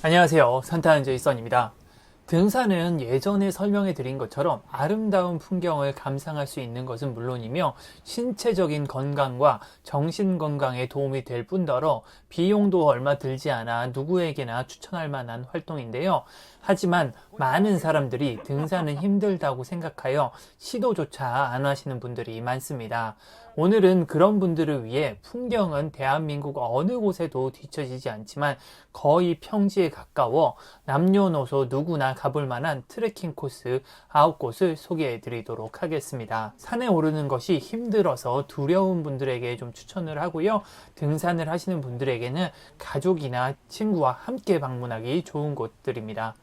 안녕하세요. 산타한제이 선입니다. 등산은 예전에 설명해 드린 것처럼 아름다운 풍경을 감상할 수 있는 것은 물론이며 신체적인 건강과 정신 건강에 도움이 될 뿐더러 비용도 얼마 들지 않아 누구에게나 추천할 만한 활동인데요. 하지만 많은 사람들이 등산은 힘들다고 생각하여 시도조차 안 하시는 분들이 많습니다. 오늘은 그런 분들을 위해 풍경은 대한민국 어느 곳에도 뒤처지지 않지만 거의 평지에 가까워 남녀노소 누구나 가볼 만한 트레킹 코스 9곳을 소개해 드리도록 하겠습니다. 산에 오르는 것이 힘들어서 두려운 분들에게 좀 추천을 하고요. 등산을 하시는 분들에게는 가족이나 친구와 함께 방문하기 좋은 곳들입니다.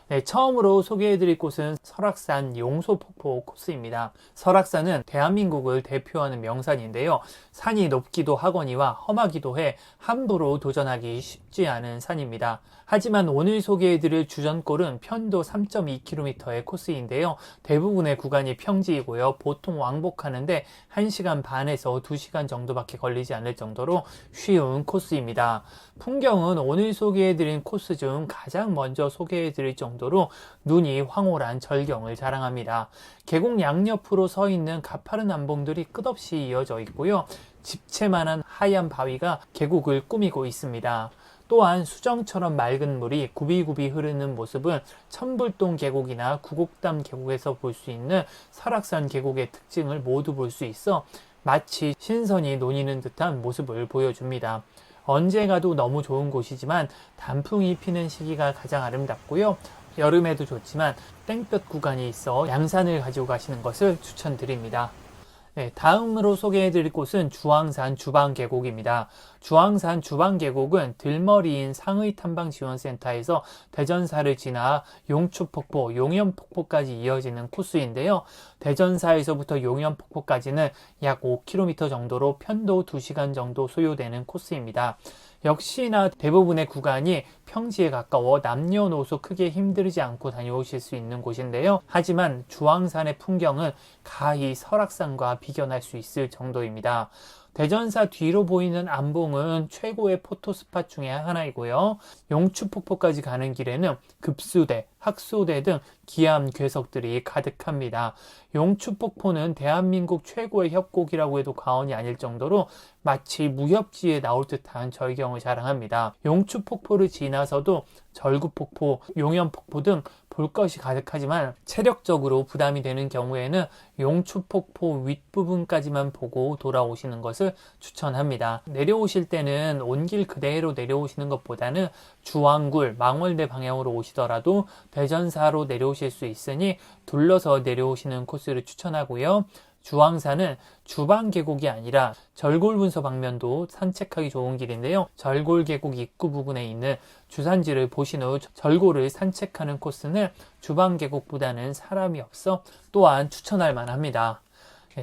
네, 처음으로 소개해드릴 곳은 설악산 용소폭포 코스입니다. 설악산은 대한민국을 대표하는 명산인데요. 산이 높기도 하거니와 험하기도 해 함부로 도전하기 쉽지 않은 산입니다. 하지만 오늘 소개해드릴 주전골은 편도 3.2km의 코스인데요. 대부분의 구간이 평지이고요. 보통 왕복하는데 1시간 반에서 2시간 정도밖에 걸리지 않을 정도로 쉬운 코스입니다. 풍경은 오늘 소개해드린 코스 중 가장 먼저 소개해드릴 정도로 눈이 황홀한 절경을 자랑합니다. 계곡 양옆으로 서 있는 가파른 암봉들이 끝없이 이어져 있고요. 집채만한 하얀 바위가 계곡을 꾸미고 있습니다. 또한 수정처럼 맑은 물이 굽이굽이 흐르는 모습은 천불동 계곡이나 구곡담 계곡에서 볼 수 있는 설악산 계곡의 특징을 모두 볼 수 있어 마치 신선이 논이는 듯한 모습을 보여줍니다. 언제 가도 너무 좋은 곳이지만 단풍이 피는 시기가 가장 아름답고요. 여름에도 좋지만 땡볕 구간이 있어 양산을 가지고 가시는 것을 추천드립니다. 네, 다음으로 소개해드릴 곳은 주황산 주방계곡입니다. 주황산 주방계곡은 들머리인 상의탐방지원센터에서 대전사를 지나 용추폭포, 용연폭포까지 이어지는 코스인데요. 대전사에서부터 용연폭포까지는 약 5km 정도로 편도 2시간 정도 소요되는 코스입니다. 역시나 대부분의 구간이 평지에 가까워 남녀노소 크게 힘들지 않고 다녀오실 수 있는 곳인데요. 하지만 주황산의 풍경은 가히 설악산과 비견할 수 있을 정도입니다. 대전사 뒤로 보이는 암봉은 최고의 포토스팟 중에 하나이고요. 용추폭포까지 가는 길에는 급수대, 학수대 등 기암 괴석들이 가득합니다. 용추폭포는 대한민국 최고의 협곡이라고 해도 과언이 아닐 정도로 마치 무협지에 나올 듯한 절경을 자랑합니다. 용추폭포를 지나서도 절구폭포, 용연폭포 등 볼 것이 가득하지만 체력적으로 부담이 되는 경우에는 용추폭포 윗부분까지만 보고 돌아오시는 것을 추천합니다. 내려오실 때는 온 길 그대로 내려오시는 것보다는 주왕굴, 망월대 방향으로 오시더라도 대전사로 내려오실 수 있으니 둘러서 내려오시는 코스를 추천하고요. 주황산은 주방계곡이 아니라 절골분서 방면도 산책하기 좋은 길인데요. 절골계곡 입구 부근에 있는 주산지를 보신 후 절골을 산책하는 코스는 주방계곡보다는 사람이 없어 또한 추천할 만합니다.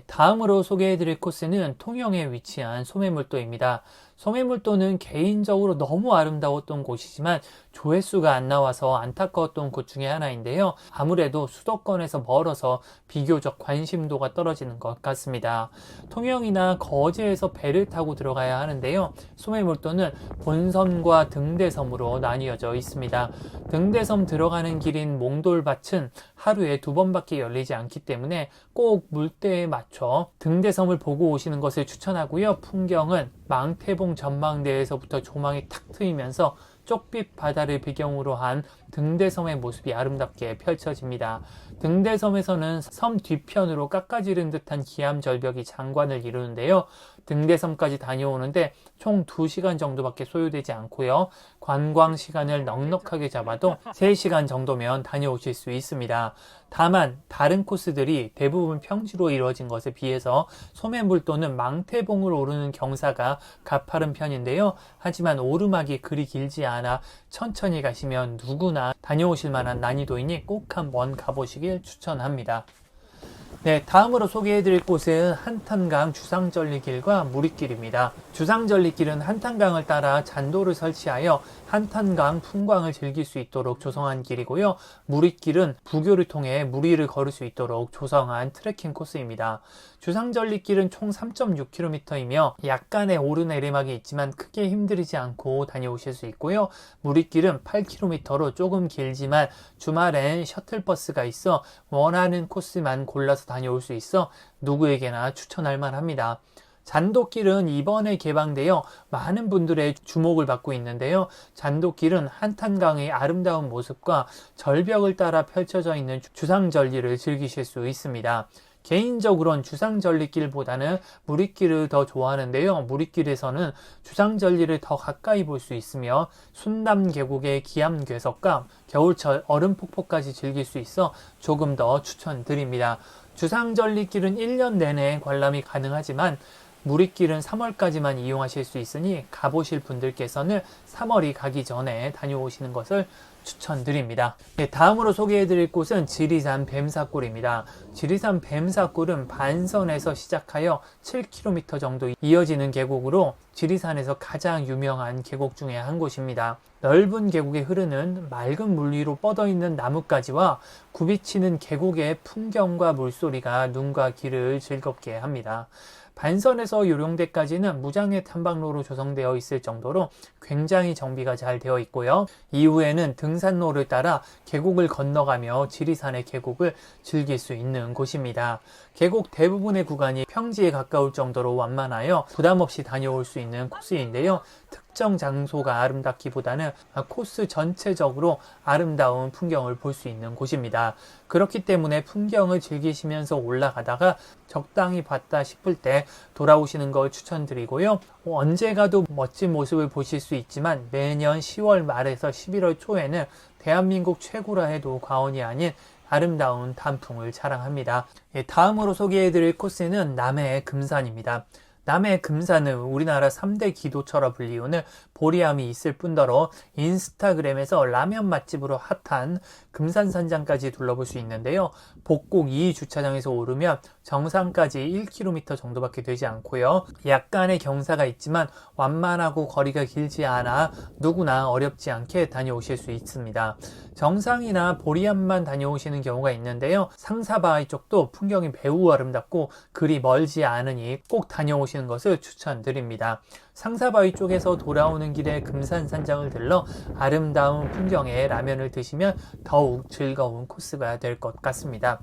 다음으로 소개해드릴 코스는 통영에 위치한 소매물도입니다. 소매물도는 개인적으로 너무 아름다웠던 곳이지만 조회수가 안 나와서 안타까웠던 곳 중에 하나인데요. 아무래도 수도권에서 멀어서 비교적 관심도가 떨어지는 것 같습니다. 통영이나 거제에서 배를 타고 들어가야 하는데요. 소매물도는 본섬과 등대섬으로 나뉘어져 있습니다. 등대섬 들어가는 길인 몽돌밭은 하루에 2번밖에 열리지 않기 때문에 꼭 물때에 맞춰 등대섬을 보고 오시는 것을 추천하고요. 풍경은 망태봉 전망대에서부터 조망이 탁 트이면서 쪽빛 바다를 배경으로 한 등대섬의 모습이 아름답게 펼쳐집니다. 등대섬에서는 섬 뒤편으로 깎아지른 듯한 기암 절벽이 장관을 이루는데요. 등대섬까지 다녀오는데 총 2시간 정도밖에 소요되지 않고요. 관광 시간을 넉넉하게 잡아도 3시간 정도면 다녀오실 수 있습니다. 다만 다른 코스들이 대부분 평지로 이루어진 것에 비해서 소매물도는 망태봉을 오르는 경사가 가파른 편인데요. 하지만 오르막이 그리 길지 않아 천천히 가시면 누구나 다녀오실 만한 난이도이니 꼭 한번 가보시길 추천합니다. 네, 다음으로 소개해드릴 곳은 한탄강 주상절리길과 무리길입니다. 주상절리길은 한탄강을 따라 잔도를 설치하여 한탄강 풍광을 즐길 수 있도록 조성한 길이고요. 무리길은 부교를 통해 무리를 걸을 수 있도록 조성한 트레킹 코스입니다. 주상절리길은 총 3.6km이며 약간의 오르내리막이 있지만 크게 힘들이지 않고 다녀오실 수 있고요. 무리길은 8km로 조금 길지만 주말엔 셔틀버스가 있어 원하는 코스만 골라서 다녀올 수 있어 누구에게나 추천할 만합니다. 잔도길은 이번에 개방되어 많은 분들의 주목을 받고 있는데요. 잔도길은 한탄강의 아름다운 모습과 절벽을 따라 펼쳐져 있는 주상절리를 즐기실 수 있습니다. 개인적으로는 주상절리길보다는 무리길을 더 좋아하는데요. 무리길에서는 주상절리를 더 가까이 볼 수 있으며 순담 계곡의 기암괴석과 겨울철 얼음폭포까지 즐길 수 있어 조금 더 추천드립니다. 주상절리길은 1년 내내 관람이 가능하지만 무리길은 3월까지만 이용하실 수 있으니 가보실 분들께서는 3월이 가기 전에 다녀오시는 것을 추천드립니다. 네, 다음으로 소개해드릴 곳은 지리산 뱀사골입니다. 지리산 뱀사골은 반선에서 시작하여 7km 정도 이어지는 계곡으로 지리산에서 가장 유명한 계곡 중에 한 곳입니다. 넓은 계곡에 흐르는 맑은 물 위로 뻗어있는 나뭇가지와 굽이치는 계곡의 풍경과 물소리가 눈과 귀를 즐겁게 합니다. 반선에서 요령대까지는 무장애 탐방로로 조성되어 있을 정도로 굉장히 정비가 잘 되어 있고요. 이후에는 등산로를 따라 계곡을 건너가며 지리산의 계곡을 즐길 수 있는 곳입니다. 계곡 대부분의 구간이 평지에 가까울 정도로 완만하여 부담 없이 다녀올 수 있는 코스인데요. 특정 장소가 아름답기보다는 코스 전체적으로 아름다운 풍경을 볼 수 있는 곳입니다. 그렇기 때문에 풍경을 즐기시면서 올라가다가 적당히 봤다 싶을 때 돌아오시는 걸 추천드리고요. 언제 가도 멋진 모습을 보실 수 있지만 매년 10월 말에서 11월 초에는 대한민국 최고라 해도 과언이 아닌 아름다운 단풍을 자랑합니다. 다음으로 소개해드릴 코스는 남해 금산입니다. 남해 금산은 우리나라 3대 기도처럼 불리우는 보리암이 있을 뿐더러 인스타그램에서 라면 맛집으로 핫한 금산산장까지 둘러볼 수 있는데요. 복곡 2주차장에서 오르면 정상까지 1km 정도밖에 되지 않고요. 약간의 경사가 있지만 완만하고 거리가 길지 않아 누구나 어렵지 않게 다녀오실 수 있습니다. 정상이나 보리암만 다녀오시는 경우가 있는데요. 상사바위 쪽도 풍경이 매우 아름답고 그리 멀지 않으니 꼭 다녀오시는 것을 추천드립니다. 상사바위 쪽에서 돌아오는 길에 금산산장을 들러 아름다운 풍경에 라면을 드시면 더욱 즐거운 코스가 될 것 같습니다.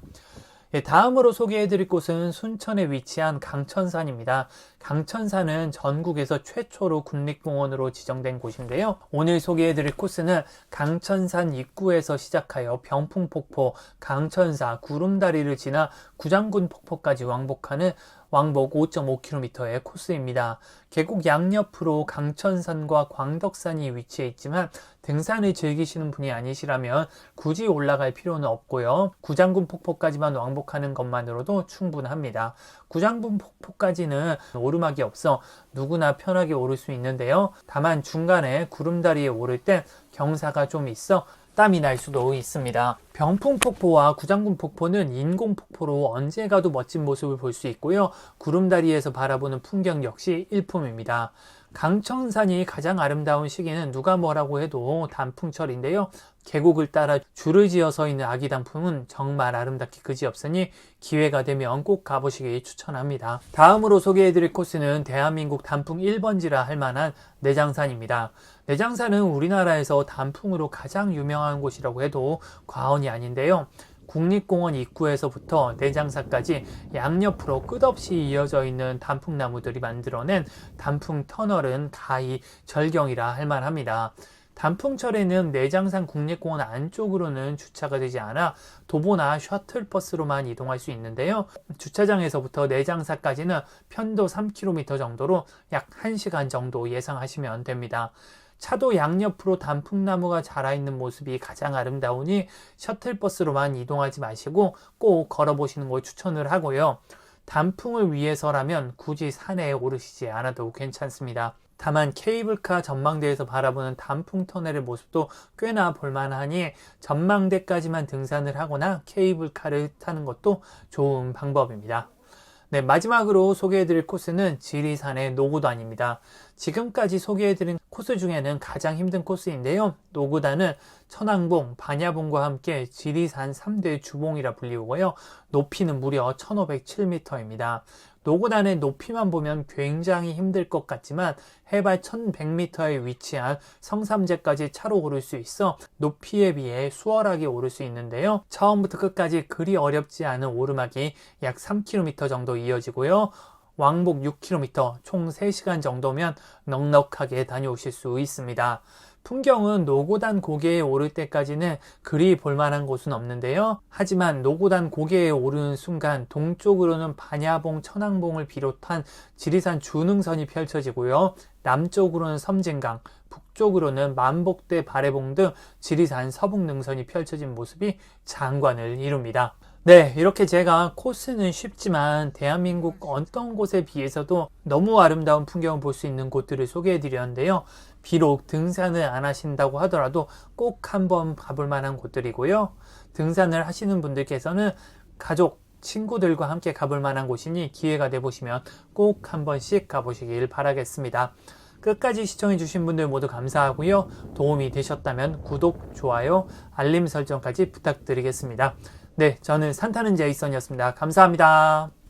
다음으로 소개해드릴 곳은 순천에 위치한 강천산입니다. 강천산은 전국에서 최초로 국립공원으로 지정된 곳인데요. 오늘 소개해드릴 코스는 강천산 입구에서 시작하여 병풍폭포, 강천사, 구름다리를 지나 구장군 폭포까지 왕복하는 왕복 5.5km의 코스입니다. 계곡 양옆으로 강천산과 광덕산이 위치해 있지만 등산을 즐기시는 분이 아니시라면 굳이 올라갈 필요는 없고요. 구장군 폭포까지만 왕복하는 것만으로도 충분합니다. 구장군 폭포까지는 오르막이 없어 누구나 편하게 오를 수 있는데요. 다만 중간에 구름다리에 오를 때 경사가 좀 있어 땀이 날 수도 있습니다. 병풍폭포와 구장군폭포는 인공폭포로 언제 가도 멋진 모습을 볼 수 있고요. 구름다리에서 바라보는 풍경 역시 일품입니다. 강천산이 가장 아름다운 시기는 누가 뭐라고 해도 단풍철인데요. 계곡을 따라 줄을 지어서 있는 아기 단풍은 정말 아름답기 그지없으니 기회가 되면 꼭 가보시길 추천합니다. 다음으로 소개해드릴 코스는 대한민국 단풍 1번지라 할 만한 내장산입니다. 내장산은 우리나라에서 단풍으로 가장 유명한 곳이라고 해도 과언이 아닌데요. 국립공원 입구에서부터 내장산까지 양옆으로 끝없이 이어져 있는 단풍나무들이 만들어낸 단풍 터널은 가히 절경이라 할 만합니다. 단풍철에는 내장산 국립공원 안쪽으로는 주차가 되지 않아 도보나 셔틀버스로만 이동할 수 있는데요. 주차장에서부터 내장산까지는 편도 3km 정도로 약 1시간 정도 예상하시면 됩니다. 차도 양옆으로 단풍나무가 자라있는 모습이 가장 아름다우니 셔틀버스로만 이동하지 마시고 꼭 걸어보시는 걸 추천을 하고요. 단풍을 위해서라면 굳이 산에 오르시지 않아도 괜찮습니다. 다만 케이블카 전망대에서 바라보는 단풍 터널의 모습도 꽤나 볼만하니 전망대까지만 등산을 하거나 케이블카를 타는 것도 좋은 방법입니다. 네, 마지막으로 소개해드릴 코스는 지리산의 노고단입니다. 지금까지 소개해드린 코스 중에는 가장 힘든 코스인데요. 노고단은 천왕봉, 반야봉과 함께 지리산 3대 주봉이라 불리우고요. 높이는 무려 1507m입니다. 노고단의 높이만 보면 굉장히 힘들 것 같지만 해발 1100m에 위치한 성삼재까지 차로 오를 수 있어 높이에 비해 수월하게 오를 수 있는데요. 처음부터 끝까지 그리 어렵지 않은 오르막이 약 3km 정도 이어지고요. 왕복 6km, 총 3시간 정도면 넉넉하게 다녀오실 수 있습니다. 풍경은 노고단 고개에 오를 때까지는 그리 볼만한 곳은 없는데요. 하지만 노고단 고개에 오르는 순간 동쪽으로는 반야봉, 천왕봉을 비롯한 지리산 주능선이 펼쳐지고요. 남쪽으로는 섬진강, 북쪽으로는 만복대, 바래봉 등 지리산 서북능선이 펼쳐진 모습이 장관을 이룹니다. 네, 이렇게 제가 코스는 쉽지만 대한민국 어떤 곳에 비해서도 너무 아름다운 풍경을 볼 수 있는 곳들을 소개해 드렸는데요. 비록 등산을 안 하신다고 하더라도 꼭 한번 가볼 만한 곳들이고요. 등산을 하시는 분들께서는 가족, 친구들과 함께 가볼 만한 곳이니 기회가 되보시면 꼭 한 번씩 가보시길 바라겠습니다. 끝까지 시청해주신 분들 모두 감사하고요. 도움이 되셨다면 구독, 좋아요, 알림 설정까지 부탁드리겠습니다. 네, 저는 산타는 제이슨이었습니다. 감사합니다.